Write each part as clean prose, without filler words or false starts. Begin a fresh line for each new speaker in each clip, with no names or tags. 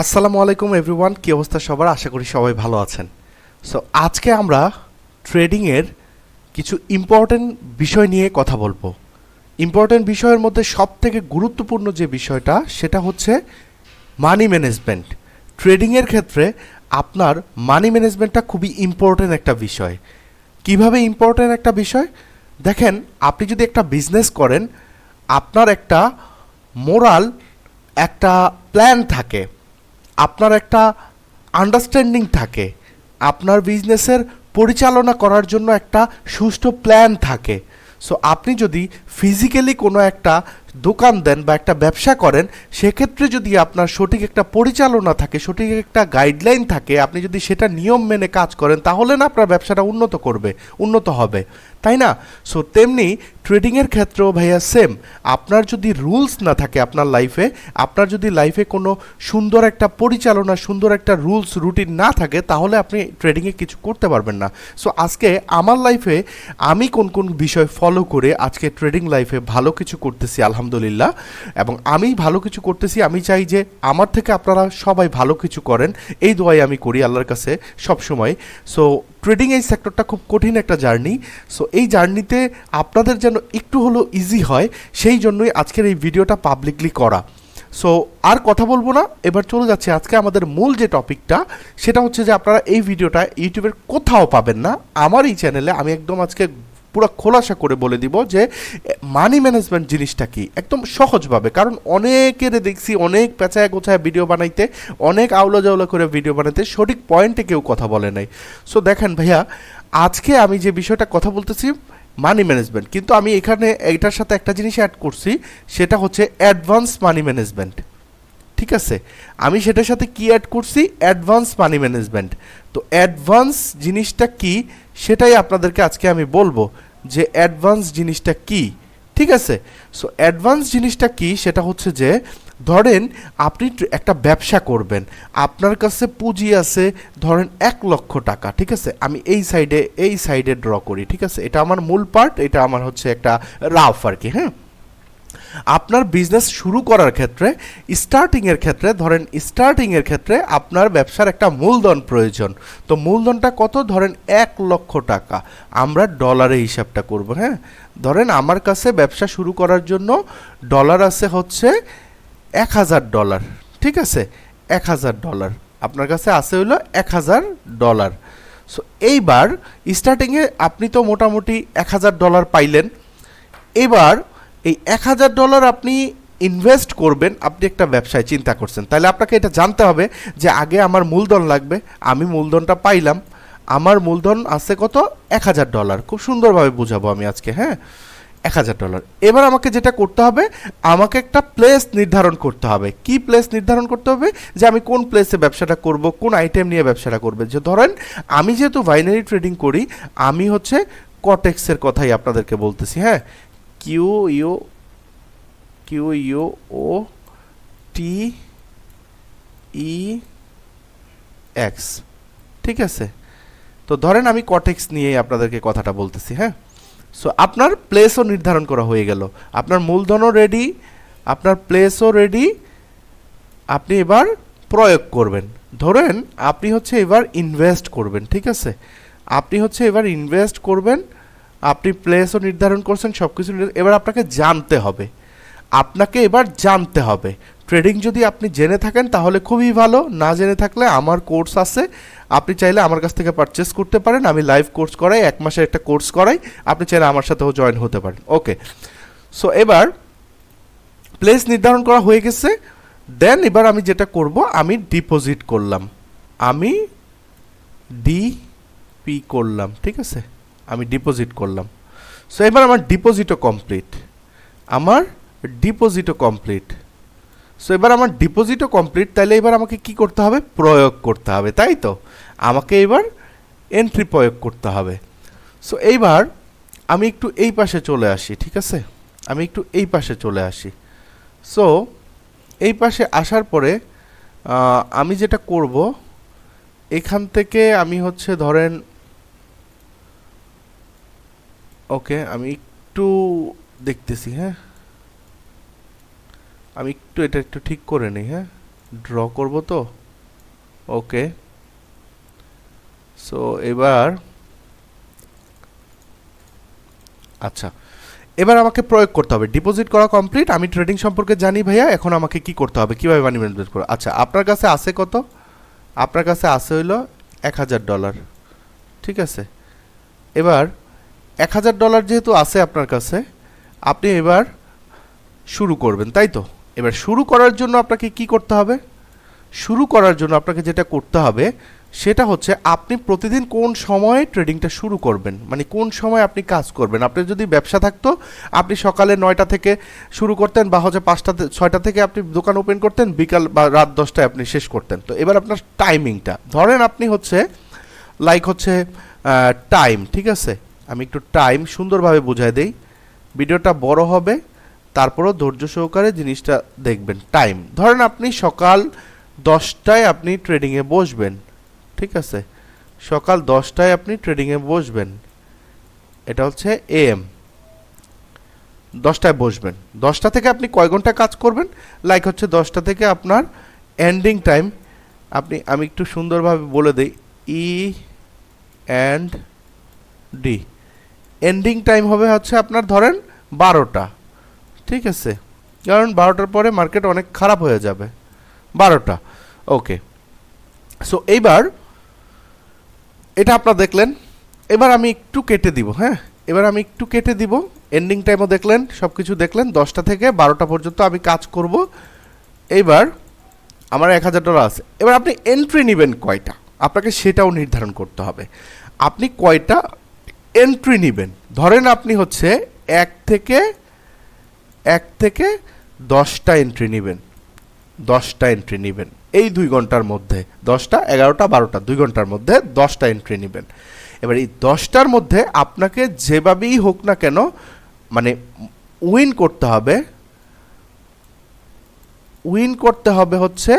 আসসালামু আলাইকুম এভরিওয়ান, কি অবস্থা সবার? আশা করি সবাই ভালো আছেন। সো আজকে আমরা ট্রেডিংয়ের কিছু ইম্পর্টেন্ট বিষয় নিয়ে কথা বলবো। ইম্পর্টেন্ট বিষয়ের মধ্যে সবথেকে গুরুত্বপূর্ণ যে বিষয়টা সেটা হচ্ছে মানি ম্যানেজমেন্ট। ট্রেডিংয়ের ক্ষেত্রে আপনার মানি ম্যানেজমেন্টটা খুবই ইম্পর্টেন্ট একটা বিষয়। কিভাবে ইম্পর্টেন্ট একটা বিষয়? দেখেন, আপনি যদি একটা বিজনেস করেন, আপনার একটা মোরাল একটা প্ল্যান থাকে, আপনার একটা আন্ডারস্ট্যান্ডিং থাকে, আপনার বিজনেসের পরিচালনা করার জন্য একটা সুষ্ঠু প্ল্যান থাকে। সো আপনি যদি ফিজিক্যালি কোনো একটা দোকান দেন বা একটা ব্যবসা করেন, সেক্ষেত্রে যদি আপনার সঠিক একটা পরিচালনা থাকে, সঠিক একটা গাইডলাইন থাকে, আপনি যদি সেটা নিয়ম মেনে কাজ করেন, তাহলে না আপনার ব্যবসাটা উন্নত হবে, তাই না? সো তেমনি ট্রেডিংয়ের ক্ষেত্রেও ভাইয়া সেম। আপনার যদি রুলস না থাকে আপনার লাইফে, আপনার যদি লাইফে কোনো সুন্দর একটা পরিচালনা, সুন্দর একটা রুলস রুটিন না থাকে, তাহলে আপনি ট্রেডিংয়ে কিছু করতে পারবেন না। সো আজকে আমার লাইফে আমি কোন কোন বিষয় ফলো করে আজকে ট্রেডিং লাইফে ভালো কিছু করতেছি আলহামদুলিল্লাহ, এবং আমি ভালো কিছু করতেছি। আমি চাই যে আমার থেকে আপনারা সবাই ভালো কিছু করেন, এই দোয়াই আমি করি আল্লাহর কাছে সবসময়। সো ট্রেডিং এই সেক্টরটা খুব কঠিন একটা জার্নি। সো এই জার্নিতে আপনাদের যেন একটু হলেও ইজি হয়, সেই জন্যই আজকের এই ভিডিওটা পাবলিকলি করা। সো আর কথা বলবো না, এবার চলে যাচ্ছে আজকে আমাদের মূল যে টপিকটা, সেটা হচ্ছে যে আপনারা এই ভিডিওটা ইউটিউবের কোথাও পাবেন না, আমার এই চ্যানেলে আমি একদম আজকে পুরো খোলাসা করে বলে দিব যে মানি ম্যানেজমেন্ট জিনিসটা কি, একদম সহজভাবে। কারণ অনেকের দেখছি অনেক পেঁচায় গোছায় ভিডিও বানাইতে, অনেক আউলা জাউলা করে ভিডিও বানাইতে, সঠিক পয়েন্টে কেউ কথা বলে নাই। সো দেখেন ভাইয়া, আজকে আমি যে বিষয়টা কথা বলতেছি মানি ম্যানেজমেন্ট, কিন্তু আমি এখানে এইটার সাথে একটা জিনিস অ্যাড করছি, সেটা হচ্ছে অ্যাডভান্স মানি ম্যানেজমেন্ট। ঠিক আছে, আমি সেটার সাথে কি অ্যাড করছি? Advance money management. তো অ্যাডভান্স জিনিসটা কি সেটাই আপনাদেরকে আজকে আমি বলবো যে অ্যাডভান্স জিনিসটা কি। ঠিক আছে, সো অ্যাডভান্স জিনিসটা কি সেটা হচ্ছে যে ধরেন আপনি একটা ব্যবসা করবেন, আপনার কাছে পুঁজি আছে ধরেন 1,00,000 টাকা। ঠিক আছে, আমি এই সাইডে ড্র করি। ঠিক আছে, এটা আমার মূল পার্ট, এটা আমার হচ্ছে একটা রাফ আর কি। হ্যাঁ, আপনার বিজনেস শুরু করার ক্ষেত্রে স্টার্টিংয়ের ক্ষেত্রে আপনার ব্যবসার একটা মূলধন প্রয়োজন। তো মূলধনটা কত? ধরেন 1,00,000 টাকা। আমরা ডলারে হিসাবটা করব। হ্যাঁ, ধরেন আমার কাছে ব্যবসা শুরু করার জন্য ডলার আছে হচ্ছে $1,000। ঠিক আছে, $1,000 আপনার কাছে আছে হলো $1,000। সো এইবার স্টার্টিংয়ে আপনি তো মোটামুটি $1,000 পাইলেন। এবার এই $1,000 আপনি ইনভেস্ট করবেন, আপনি একটা ব্যবসায় চিন্তা করছেন, তাহলে আপনাকে এটা জানতে হবে যে আগে আমার মূলধন লাগবে। আমি মূলধনটা পাইলাম, আমার মূলধন আছে কত? $1,000। খুব সুন্দরভাবে বুঝাবো আমি আজকে। হ্যাঁ, $1,000। এবার আমাকে যেটা করতে হবে, আমাকে একটা প্লেস নির্ধারণ করতে হবে। কি প্লেস নির্ধারণ করতে হবে? যে আমি কোন প্লেসে ব্যবসাটা করব, কোন আইটেম নিয়ে ব্যবসাটা করবে। যে ধরেন আমি যেহেতু বাইনারি ট্রেডিং করি, আমি হচ্ছে কটেক্সের কথাই আপনাদেরকে বলতেছি। হ্যাঁ, কিউ ইউ ও টি ই এক্স। ঠিক আছে, তো ধরেন আমি কটেক্স নিয়েই আপনাদেরকে কথাটা বলতেছি। হ্যাঁ, সো আপনার প্লেসও নির্ধারণ করা হয়ে গেল, আপনার মূলধনও রেডি, আপনার প্লেসও রেডি। আপনি এবার প্রয়োগ করবেন। ধরেন আপনি হচ্ছে এবার ইনভেস্ট করবেন। ঠিক আছে, আপনি হচ্ছে এবার ইনভেস্ট করবেন, আপনি প্লেসও নির্ধারণ করছেন, সব কিছু। এবার আপনাকে জানতে হবে, ট্রেডিং যদি আপনি জেনে থাকেন তাহলে খুবই ভালো, না জেনে থাকলে আমার কোর্স আছে, আপনি চাইলে আমার কাছ থেকে পারচেস করতে পারেন। আমি লাইভ কোর্স করাই, 1 মাসের একটা কোর্স করাই, আপনি চাইলে আমার সাথেও জয়েন হতে পারেন। ওকে, সো এবার প্লেস নির্ধারণ করা হয়ে গেছে। দেন এবার আমি যেটা করব, আমি ডিপোজিট করলাম, আমি ডিপি করলাম। ঠিক আছে, আমি ডিপোজিট করলাম। সো এবার আমার ডিপোজিটও কমপ্লিট। সো এবার আমার ডিপোজিটও কমপ্লিট, তাহলে এবার আমাকে কি করতে হবে? প্রয়োগ করতে হবে, তাই তো? আমাকে এবার এন্ট্রি প্রয়োগ করতে হবে। সো এইবার আমি একটু এই পাশে চলে আসি। ঠিক আছে, আমি একটু এই পাশে চলে আসি। সো এই পাশে আসার পরে আমি যেটা করব, এখান থেকে আমি হচ্ছে ধরেন, ওকে আমি একটু দেখতেছি। হ্যাঁ, আমি একটু এটা একটু ঠিক করে নিই। হ্যাঁ, ড্র করব তো, ওকে। সো এবার আচ্ছা, এবার আমাকে প্রয়োগ করতে হবে। ডিপোজিট করা কমপ্লিট, আমি ট্রেডিং সম্পর্কে জানি ভাইয়া, এখন আমাকে কি করতে হবে, কীভাবে মানি ম্যানেজমেন্ট করবো। আচ্ছা, আপনার কাছে আছে কত? আপনার কাছে আছে হইলো $1000, ঠিক আছে। এবার $1000 যেহেতু আছে আপনার কাছে, আপনি এবার শুরু করবেন, তাই তো? এবার শুরু করার জন্য আপনাকে কি করতে হবে? শুরু করার জন্য আপনাকে যেটা করতে হবে সেটা হচ্ছে আপনি প্রতিদিন কোন সময়ে ট্রেডিংটা শুরু করবেন, মানে কোন সময় আপনি কাজ করবেন। আপনার যদি ব্যবসা থাকতো, আপনি সকালে 9টা থেকে শুরু করতেন, বা হচ্ছে 5টা 6টা থেকে আপনি দোকান ওপেন করতেন, বিকাল বা রাত 10টায় আপনি শেষ করতেন। তো এবার আপনার টাইমিংটা ধরেন, আপনি হচ্ছে লাইক হচ্ছে টাইম, ঠিক আছে। আমি একটু টাইম সুন্দরভাবে বুঝাই দেই, ভিডিওটা বড় হবে, তারপরও ধৈর্য সহকারে জিনিসটা দেখবেন। টাইম ধরেন আপনি সকাল 10টায় আপনি ট্রেডিংয়ে বসবেন, ঠিক আছে। সকাল 10টায় আপনি ট্রেডিংয়ে বসবেন, এটা হচ্ছে এএম। 10টায় বসবেন, 10টা থেকে আপনি কয় ঘন্টা কাজ করবেন? লাইক হচ্ছে 10টা থেকে আপনার এন্ডিং টাইম, আমি একটু সুন্দরভাবে বলে দিই, E and D. Ending time হবে হচ্ছে আপনার ধরেন 12টা, ঠিক আছে, কারণ 12টার পরে মার্কেট অনেক খারাপ হয়ে যাবে। 12টা, ওকে। সো এইবার এটা আপনারা দেখলেন, এবার আমি একটু কেটে দিব, হ্যাঁ, এবার আমি একটু কেটে দিব। এন্ডিং টাইমও দেখলেন, সব কিছু দেখলেন, 10টা থেকে 12টা পর্যন্ত আমি কাজ করব। এইবার আমার $1000 আছে। এবার আপনি এন্ট্রি নেবেন কয়টা, আপনাকে সেটাও নির্ধারণ করতে হবে। আপনি কয়টা এন্ট্রি নেবেন? ধরেন আপনি হচ্ছে এক থেকে 10টা এন্ট্রি নেবেন, 10টা এন্ট্রি নেবেন এই 2 ঘন্টার মধ্যে। 10টা, 11টা, 12টা, 2 ঘন্টার মধ্যে 10টা এন্ট্রি নেবেন। এবার এই 10টার মধ্যে আপনাকে যেভাবেই হোক না কেন, মানে উইন করতে হবে। উইন করতে হবে হচ্ছে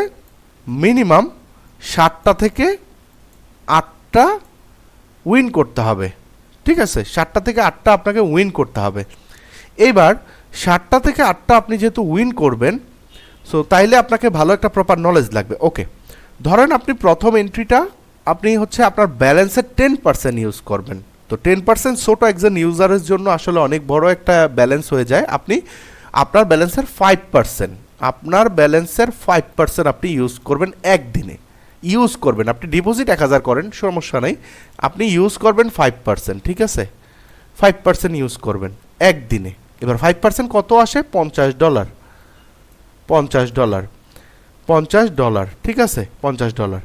মিনিমাম 7টা থেকে 8টা উইন করতে হবে, ঠিক আছে। 7টা থেকে 8টা আপনাকে উইন করতে হবে। এইবার 7টা থেকে 8টা আপনি যেহেতু উইন করবেন, সো তাইলে আপনাকে ভালো একটা প্রপার নলেজ লাগবে, ওকে। ধরেন আপনি প্রথম এন্ট্রিটা আপনি হচ্ছে আপনার ব্যালেন্সের 10% ইউজ করবেন। তো 10% ছোটো একজন ইউজারের জন্য আসলে অনেক বড় একটা ব্যালেন্স হয়ে যায়। আপনি আপনার ব্যালেন্সের 5% আপনি ইউজ করবেন একদিনে। ইউজ করবেন, আপনি ডিপোজিট 1000 করেন, সমস্যা নেই, আপনি ইউজ করবেন 5%, ঠিক আছে। 5% ইউজ করবেন একদিনে। এবার 5% কত আসে? $50, $50, ঠিক আছে, $50।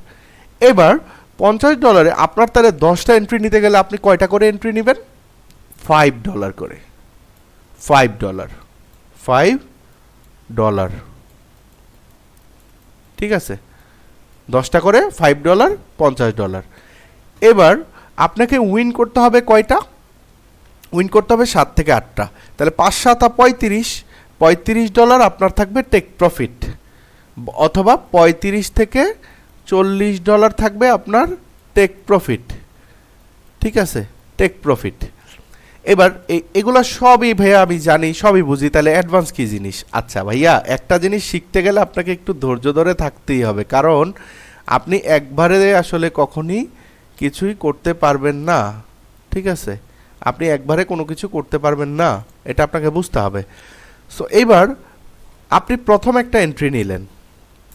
এবার $50 আপনার তাহলে 10টা এন্ট্রি নিতে গেলে আপনি কয়টা করে এন্ট্রি নেবেন? $5 করে, $5, ঠিক আছে। 10টা করে $5, $50। এবার আপনাকে উইন করতে হবে কয়টা? উইন করতে হবে 7 থেকে 8টা। তাহলে 5 7 $35 আপনার থাকবে টেক প্রফিট, অথবা 35 থেকে $40 থাকবে আপনার টেক প্রফিট, ঠিক আছে, টেক প্রফিট। এবার এগুলো সবই ভাইয়া আমি জানি, সবই বুঝি, তাহলে অ্যাডভান্স কী জিনিস? আচ্ছা ভাইয়া, একটা জিনিস শিখতে গেলে আপনাকে একটু ধৈর্য ধরে থাকতেই হবে, কারণ আপনি একবারে আসলে কখনই কিছুই করতে পারবেন না, ঠিক আছে। আপনি একবারে কোনো কিছু করতে পারবেন না, এটা আপনাকে বুঝতে হবে। সো এইবার আপনি প্রথম একটা এন্ট্রি নিলেন,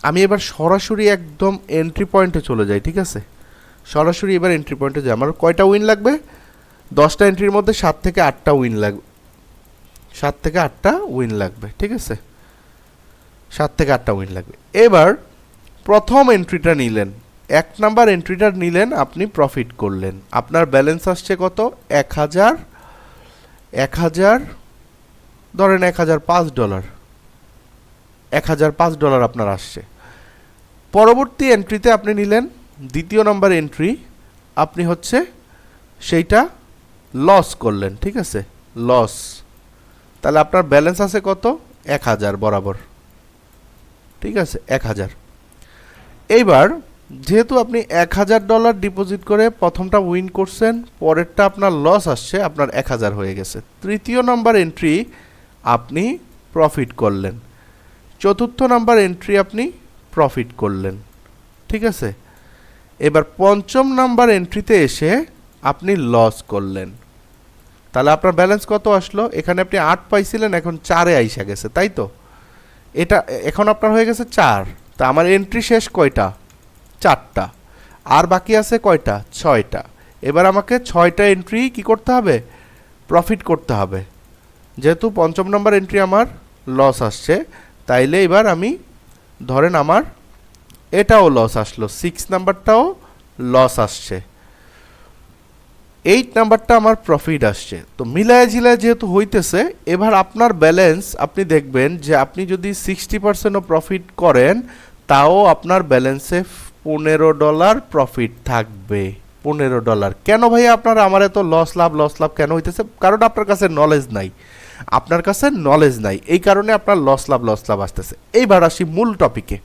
আমি এবার সরাসরি একদম এন্ট্রি পয়েন্টে চলে যাই, ঠিক আছে। সরাসরি এবার এন্ট্রি পয়েন্টে যাই। আমার কয়টা উইন লাগবে? 10টা এন্ট্রির মধ্যে 7 থেকে 8টা উইন লাগবে, 7 থেকে 8টা উইন লাগবে, ঠিক আছে, 7 থেকে 8টা উইন লাগবে। এবার প্রথম এন্ট্রিটা নিলেন, 1 নাম্বার এন্ট্রিটা নিলেন, আপনি প্রফিট করলেন। আপনার ব্যালেন্স আসছে কত? 1000, ধরেন $1005, $1005 আপনার আসছে। পরবর্তী এন্ট্রিতে আপনি নিলেন দ্বিতীয় নাম্বার এন্ট্রি, আপনি হচ্ছে সেইটা লস করলেন, ঠিক আছে, লস। তাহলে আপনার ব্যালেন্স আছে কত? 1000 বরাবর, ঠিক আছে, 1000। এইবার যেহেতু আপনি $1000 ডিপোজিট করে প্রথমটা উইন করছেন, পরেরটা আপনার লস আসছে, আপনার 1000 হয়ে গেছে। তৃতীয় নাম্বার এন্ট্রি আপনি প্রফিট করলেন, চতুর্থ নাম্বার এন্ট্রি আপনি প্রফিট করলেন, ঠিক আছে। এবার পঞ্চম নাম্বার এন্ট্রিতে এসে আপনি লস করলেন, তাহলে আপনার ব্যালেন্স কত আসলো? এখানে আপনি 8 পাইছিলেন, এখন 4-এ আইসা গেছে, তাই তো? এটা এখন আপনার হয়ে গেছে 4। তা আমার এন্ট্রি শেষ কয়টা? 4টা। আর বাকি আছে কয়টা? 6টা। এবার আমাকে 6টা এন্ট্রি কি করতে হবে? প্রফিট করতে হবে। যেহেতু পঞ্চম নাম্বার এন্ট্রি আমার লস আসছে, তাইলে এবার আমি ধরেন আমার এটাও লস আসলো, 6 নাম্বারটাও লস আসছে, 8 নাম্বারটা আমার প্রফিট আসছে। তো মিলায় ঝিলায় যেহেতু হইতেছে, এবার আপনার ব্যালেন্স আপনি দেখবেন যে আপনি যদি 60%ও প্রফিট করেন, তাও আপনার ব্যালেন্সে $15 প্রফিট থাকবে। $15। কেন ভাইয়া আপনারা আমার এত লস লাভ কেন হইতেছে? কারণ আপনার কাছে নলেজ নাই, আপনার কাছে নলেজ নাই, এই কারণে আপনার লস লাভ আসতেছে। এইবার আসি মূল টপিকে।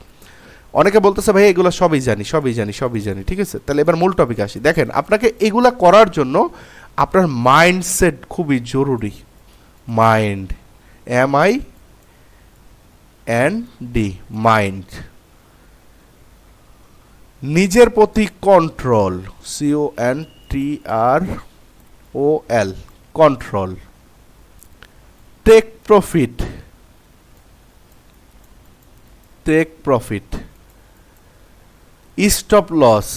অনেকে বলতেছে ভাই এগুলো সবই জানি, ঠিক আছে। তাহলে এবার মূল টপিকে আসি। দেখেন, আপনাকে এগুলা করার জন্য আপনার মাইন্ডসেট খুবই জরুরি। Mind, MIND, mind. নিজের প্রতি control, CONTROL, control. Take profit. Stop loss,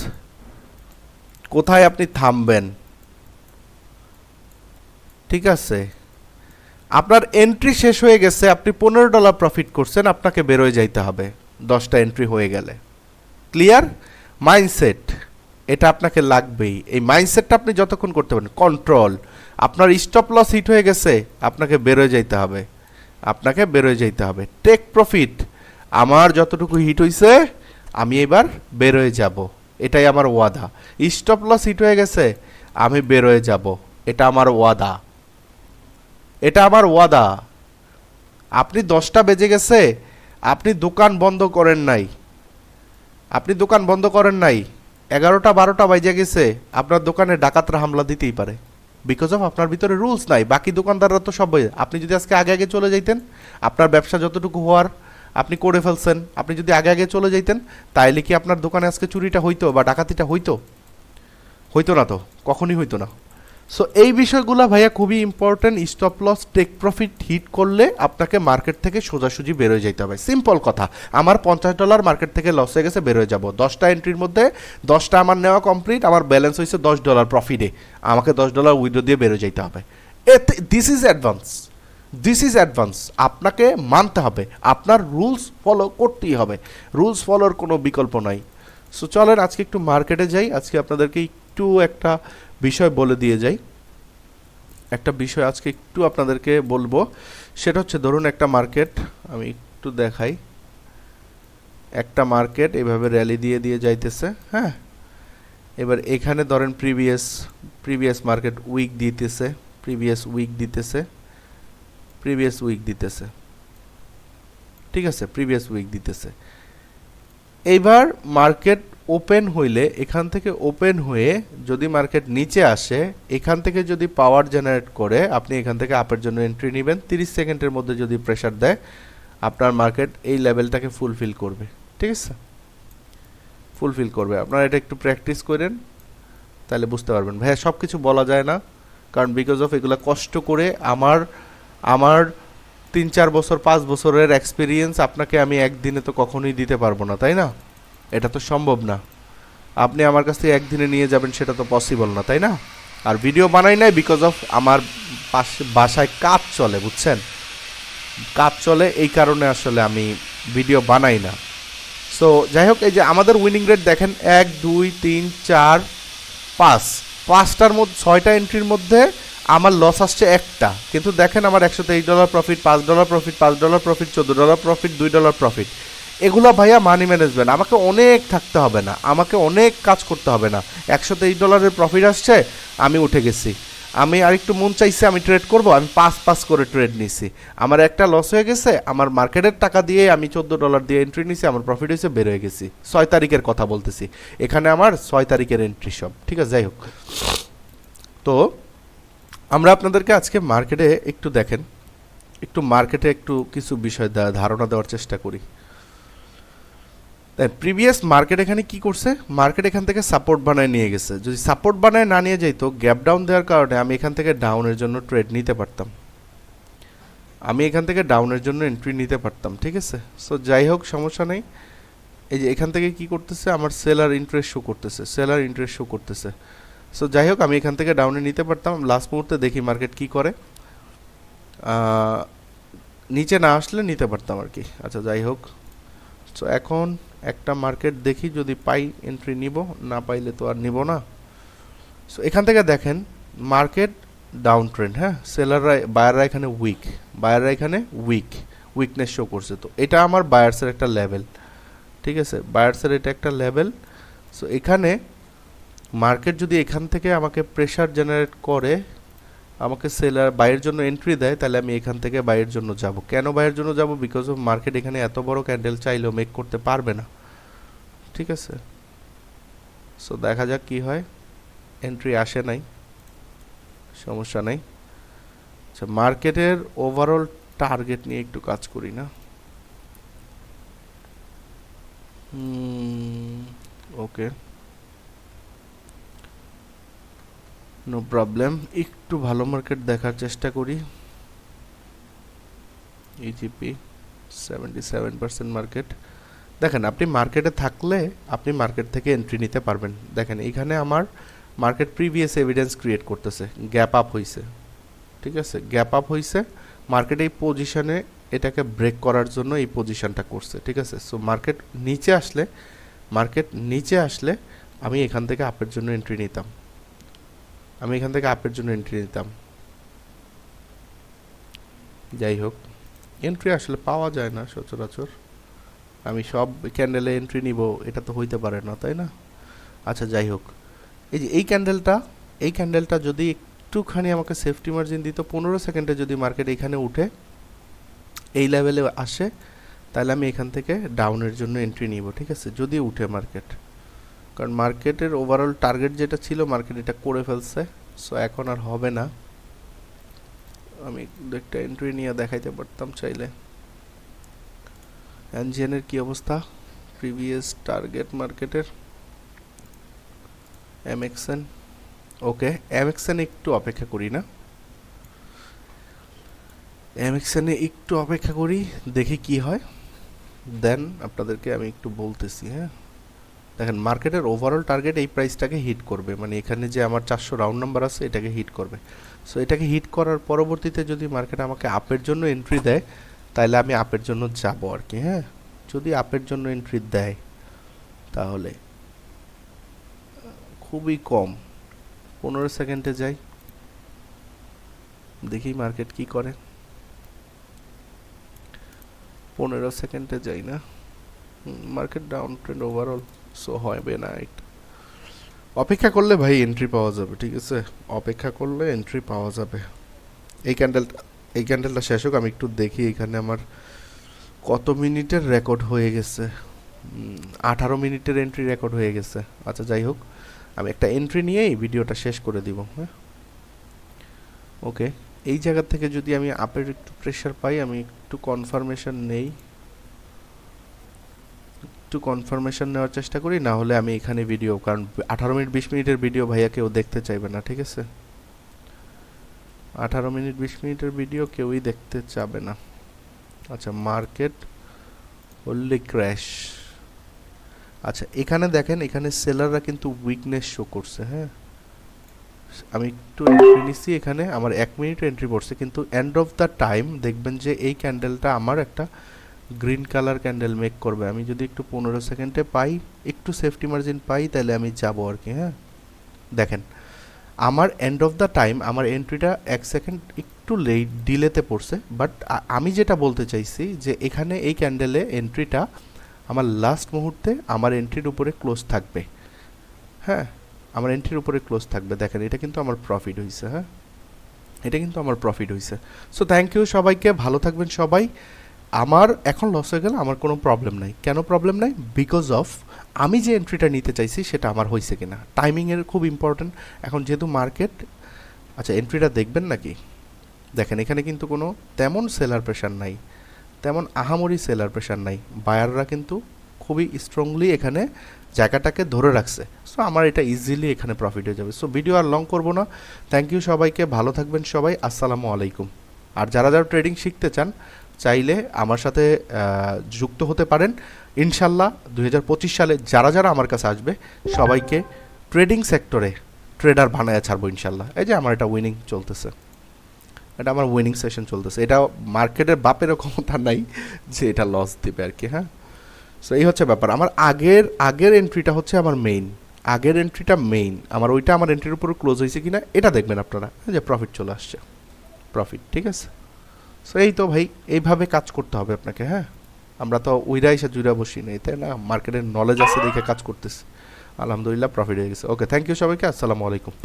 কোথায় আপনি থামবেন, ঠিক আছে। আপনার এন্ট্রি শেষ হয়ে গেছে, আপনি $15 প্রফিট করছেন, আপনাকে বেরোয় যাইতে হবে 10টা এন্ট্রি হয়ে গেলে। ক্লিয়ার? মাইন্ডসেট, এটা আপনাকে লাগবেই। এই মাইন্ডসেটটা আপনি যতক্ষণ করতে পারেন। কন্ট্রোল, আপনার স্টপ লস হিট হয়ে গেছে, আপনাকে বেরোয় যাইতে হবে। টেক প্রফিট, আমার যতটুকু হিট হইছে আমি এবার বেরোয় যাব, এটাই আমার ওয়াদা। স্টপ লস হিট হয়ে গেছে, আমি বেরোয় যাব, এটা আমার ওয়াদা। আপনি 10টা বেজে গেছে, আপনি দোকান বন্ধ করেন নাই, 11টা 12টা বাজে গেছে, আপনার দোকানে ডাকাতরা হামলা দিতেই পারে, বিকজ অফ আপনার ভিতরে রুলস নাই। বাকি দোকানদাররা তো সবাই, আপনি যদি আজকে আগে চলে যাইতেন, আপনার ব্যবসা যতটুকু হওয়ার আপনি করে ফেলছেন, আপনি যদি আগে চলে যাইতেন, তাইলে কি আপনার দোকানে আজকে চুরিটা হইতো বা ডাকাতিটা হইতো না তো, কখনই হইতো না। সো এই বিষয়গুলো ভাইয়া খুবই important. Stop loss, take profit hit করলে আপনাকে মার্কেট থেকে সোজাসুজি বেরোয় যেতে হবে। সিম্পল কথা, আমার $50 মার্কেট থেকে লস হয়ে গেছে, বেরোয় যাব। 10টা এন্ট্রির মধ্যে 10টা আমার নেওয়া কমপ্লিট, আমার ব্যালেন্স হয়েছে $10 প্রফিটে, আমাকে $10 উইথড্র দিয়ে বেরোয় যেতে হবে। This is advance. আপনাকে মানতে হবে, আপনার রুলস ফলো করতেই হবে, রুলস ফলোর কোনো বিকল্প নাই। সো চলেন আজকে একটু মার্কেটে যাই। আজকে আপনাদেরকে একটু একটা বিষয় বলে দিয়ে যাই। একটা বিষয় আজকে একটু আপনাদেরকে বলবো, সেটা হচ্ছে ধরুন একটা মার্কেট, আমি একটু দেখাই। একটা মার্কেট এভাবে র্যালি দিয়ে যাইতেছে, হ্যাঁ। এবার এখানে ধরেন প্রিভিয়াস মার্কেট উইক দিতেছে, ঠিক আছে, প্রিভিয়াস উইক দিতেছে। এইবার মার্কেট ওপেন হইলে, এখান থেকে ওপেন হয়ে যদি মার্কেট নিচে আসে, এখান থেকে যদি পাওয়ার জেনারেট করে, আপনি এখান থেকে আপের জন্য এন্ট্রি নেবেন। 30 সেকেন্ডের মধ্যে যদি প্রেসার দেয়, আপনার মার্কেট এই লেভেলটাকে ফুলফিল করবে, ঠিক আছে, আপনারা এটা একটু প্র্যাকটিস করেন, তাহলে বুঝতে পারবেন। ভাইয়া সব কিছু বলা যায় না, কারণ বিকজ অফ এগুলো কষ্ট করে আমার 3-4 বছর 5 বছরের এক্সপিরিয়েন্স আপনাকে আমি একদিনে তো কখনোই দিতে পারবো না, তাই না? এটা তো সম্ভব না। আপনি আমার কাছ থেকে একদিনে নিয়ে যাবেন, সেটা তো পসিবল না, তাই না? আর ভিডিও বানাই নাই বিকজ অফ আমার বাসায় কাজ চলে, বুঝছেন, এই কারণে আসলে আমি ভিডিও বানাই না। সো যাই হোক, এই যে আমাদের উইনিং রেট দেখেন, 1 2 3 4 5, 5টার মধ্যে 6টা এন্ট্রির মধ্যে আমার লস আসছে একটা, কিন্তু দেখেন আমার $123 profit, $5 profit, $5 profit, $14 profit, $2 profit. এগুলো ভাইয়া মানি ম্যানেজমেন্ট, আমাকে অনেক থাকতে হবে না, আমাকে অনেক কাজ করতে হবে না। $123 প্রফিট আসছে, আমি উঠে গেছি, আমি আরেকটু মন চাইছে আমি ট্রেড করব, আমি 5 করে ট্রেড নিছি, আমার একটা লস হয়ে গেছে, আমার মার্কেটের টাকা দিয়ে আমি $14 দিয়ে এন্ট্রি নিছি, আমার প্রফিট হয়েছে, বের হয়ে গেছি। 6 তারিখের কথা বলতেছি, এখানে আমার 6 তারিখের এন্ট্রি সব, ঠিক আছে। যাই হোক, তো আমরা আপনাদেরকে আজকে মার্কেটে একটু দেখেন, একটু মার্কেটে একটু কিছু বিষয় ধারণা দেওয়ার চেষ্টা করি। প্রিভিয়াস মার্কেট এখানে কি করছে, মার্কেট এখান থেকে সাপোর্ট বানায় নিয়ে গেছে। যদি সাপোর্ট বানায় না নিয়ে যাইতো, গ্যাপ ডাউন দেওয়ার কারণে আমি এখান থেকে ডাউনের জন্য ট্রেড নিতে পারতাম, আমি এখান থেকে ডাউনের জন্য এন্ট্রি নিতে পারতাম, ঠিক আছে। সো যাই হোক, সমস্যা নেই। এই যে এখান থেকে কি করতেছে, আমার সেলার ইন্টারেস্ট শো করতেছে, সেলার ইন্টারেস্ট শো করতেছে। সো যাই হোক, আমি এখান থেকে ডাউনে নিতে পারতাম। লাস্ট মুহূর্তে দেখি মার্কেট কি করে, নিচে না আসলে নিতে পারতাম আর কি। আচ্ছা যাই হোক, সো এখন একটা মার্কেট দেখি, যদি পাই এন্ট্রি নিব, না পাইলে তো আর নিব না। সো এখান থেকে দেখেন মার্কেট ডাউন ট্রেন্ড, হ্যাঁ, সেলাররা বায়াররা এখানে উইক, বায়াররা এখানে উইকনেস শো করছে। তো এটা আমার বায়ার্সের একটা লেভেল, ঠিক আছে, বায়ার্সের এটা একটা লেভেল। সো এখানে মার্কেট যদি এখান থেকে আমাকে প্রেশার জেনারেট করে, আমাকে সেলার বাইয়ের জন্য এন্ট্রি দেয়, তাহলে আমি এখান থেকে বাইয়ের জন্য যাব। কেন বাইয়ের জন্য যাব? বিকজ অফ মার্কেট এখানে এত বড় ক্যান্ডেল চাইলেও মেক করতে পারবে না, ঠিক আছে। সো দেখা যাক কি হয়, এন্ট্রি আসে নাই, সমস্যা নাই। আচ্ছা, মার্কেটের ওভারঅল টার্গেট নিয়ে একটু কাজ করি না। ওকে, নো প্রবলেম। একটু ভালো মার্কেট দেখার চেষ্টা করি। E-GP 77% market. দেখেন, আপনি মার্কেটে থাকলে আপনি মার্কেট থেকে এন্ট্রি নিতে পারবেন। দেখেন এখানে আমার মার্কেট প্রিভিয়াস এভিডেন্স ক্রিয়েট করতেছে, গ্যাপ আপ হয়েছে, ঠিক আছে, গ্যাপ আপ হয়েছে। মার্কেট এই পজিশনে এটাকে ব্রেক করার জন্য এই পজিশনটা করছে, ঠিক আছে। সো মার্কেট নিচে আসলে আমি এখান থেকে আপের জন্য এন্ট্রি নিতাম, যাই হোক, এন্ট্রি আসলে পাওয়া যায় না সচরাচর। আমি সব ক্যান্ডেলে এন্ট্রি নিব, এটা তো হইতে পারে না, তাই না? আচ্ছা যাই হোক, এই যে এই ক্যান্ডেলটা যদি একটুখানি আমাকে সেফটি মার্জিন দিত, 15 সেকেন্ডে যদি মার্কেট এখানে উঠে এই লেভেলে আসে, তাহলে আমি এখান থেকে ডাউনের জন্য এন্ট্রি নিব, ঠিক আছে, যদি উঠে মার্কেট। কারণ মার্কেটের ওভারঅল টার্গেট যেটা ছিল, মার্কেট এটা করে ফেলছে। সো এখন আর হবে না। আমি একটা এন্ট্রি নিয়ে দেখাইতে পারতাম চাইলে। এনজিএনের কি অবস্থা, প্রিভিয়াস টার্গেট মার্কেটের? এমএক্সএন, ওকে, এমএক্সএন একটু অপেক্ষা করি না, এমএক্সএনে একটু অপেক্ষা করি, দেখি কি হয়, দেন আপনাদেরকে আমি একটু বলতেছি। হ্যাঁ, দেখেন মার্কেটের ওভারঅল টার্গেট এই প্রাইসটাকে হিট করবে, মানে এখানে যে আমার 400 রাউন্ড নাম্বার আছে এটাকে হিট করবে। সো এটাকে হিট করার পরবর্তীতে যদি মার্কেট আমাকে আপের জন্য এন্ট্রি দেয়, তাহলে আমি আপের জন্য যাব আর কি। হ্যাঁ, যদি আপের জন্য এন্ট্রি দেয় তাহলে খুবই কম, 15 সেকেন্ডে যাই, দেখি মার্কেট কি করে। 15 সেকেন্ডে যাই না, market down trend overall, so হবে না। অপেক্ষা করলে ভাই এন্ট্রি পাওয়া যাবে, ঠিক আছে, অপেক্ষা করলে এন্ট্রি পাওয়া যাবে। এই ক্যান্ডেলটা শেষ হোক, আমি একটু দেখি এখানে আমার কত মিনিটের রেকর্ড হয়ে গেছে। 18 মিনিটের এন্ট্রি রেকর্ড হয়ে গেছে। আচ্ছা যাই হোক, আমি একটা এন্ট্রি নিয়েই ভিডিওটা শেষ করে দিব। হ্যাঁ, ওকে, এই জায়গা থেকে যদি আমি আপের একটু প্রেশার পাই, আমি একটু কনফার্মেশন নেওয়ার চেষ্টা করি, না হলে আমি এখানে ভিডিও, কারণ 18 মিনিট 20 মিনিটের ভিডিও ভাইয়া কেউ দেখতে চাইবে না, ঠিক আছে, 18 মিনিট 20 মিনিটের ভিডিও কেউই দেখতে চাবে না। আচ্ছা, মার্কেট ওনলি ক্র্যাশ। আচ্ছা, এখানে দেখেন, এখানে সেলাররা কিন্তু উইকনেস শো করছে। হ্যাঁ, আমি একটু এন্ট্রি নিচ্ছি, এখানে আমার 1 মিনিট এন্ট্রি পড়ছে, কিন্তু এন্ড অফ দ্য টাইম দেখবেন যে এই ক্যান্ডেলটা আমার একটা গ্রিন কালার ক্যান্ডেল মেক করবে। আমি যদি একটু 15 সেকেন্ডে পাই, একটু সেফটি মার্জিন পাই, তাহলে আমি যাব আর কি। হ্যাঁ, দেখেন আমার এন্ড অফ দ্য টাইম আমার এন্ট্রিটা 1 সেকেন্ড একটু লেট ডিলেতে পড়ছে, বাট আমি যেটা বলতে চাইছি যে এখানে এই ক্যান্ডেলে এন্ট্রিটা আমার লাস্ট মুহূর্তে আমার এন্ট্রির উপরে ক্লোজ থাকবে। হ্যাঁ, আমার এন্ট্রির উপরে ক্লোজ থাকবে। দেখেন এটা কিন্তু আমার প্রফিট হয়েছে। হ্যাঁ, এটা কিন্তু আমার প্রফিট হয়েছে। সো থ্যাংক ইউ সবাইকে, ভালো থাকবেন সবাই। আমার এখন লস হয়ে গেলে আমার কোনো প্রবলেম নাই। কেন প্রবলেম নাই? বিকজ অফ আমি যে এন্ট্রিটা নিতে চাইছি সেটা আমার হয়েছে কিনা। টাইমিংয়ের খুব ইম্পর্টেন্ট এখন যেহেতু মার্কেট। আচ্ছা, এন্ট্রিটা দেখবেন নাকি? দেখেন এখানে কিন্তু কোনো তেমন সেলার প্রেশার নাই, তেমন আহামরি সেলার প্রেশার নাই। বায়াররা কিন্তু খুবই স্ট্রংলি এখানে জায়গাটাকে ধরে রাখছে। সো আমার এটা ইজিলি এখানে প্রফিট হয়ে যাবে। সো ভিডিও আর লং করব না। থ্যাংক ইউ সবাইকে, ভালো থাকবেন সবাই, আসসালামু আলাইকুম। আর যারা যারা ট্রেডিং শিখতে চান চাইলে আমার সাথে যুক্ত হতে পারেন। ইনশাল্লাহ 2025 সালে যারা যারা আমার কাছে আসবে সবাইকে ট্রেডিং সেক্টরে ট্রেডার বানায় ছাড়বো ইনশাল্লাহ। এই যে আমার এটা উইনিং চলতেছে, এটা আমার উইনিং সেশন চলতেছে। এটা মার্কেটের বাপেরও ক্ষমতা নাই যে এটা লস দেবে আর কি। হ্যাঁ, সো এই হচ্ছে ব্যাপার। আমার আগের এন্ট্রিটা হচ্ছে আমার মেইন, আগের এন্ট্রিটা মেইন আমার, ওইটা আমার এন্ট্রির উপর ক্লোজ হয়েছে কিনা এটা দেখবেন আপনারা, যে প্রফিট চলে আসছে, প্রফিট। ঠিক আছে, সো এই তো ভাই, এইভাবে কাজ করতে হবে আপনাকে। হ্যাঁ, আমরা তো উইরা এসে জুড়া বসি নেই, তাই না? মার্কেটের নলেজ আছে দেখে কাজ করতেছি। আলহামদুলিল্লাহ প্রফিট হয়ে গেছে। ওকে, থ্যাংক ইউ সবাইকে, আসসালামু আলাইকুম।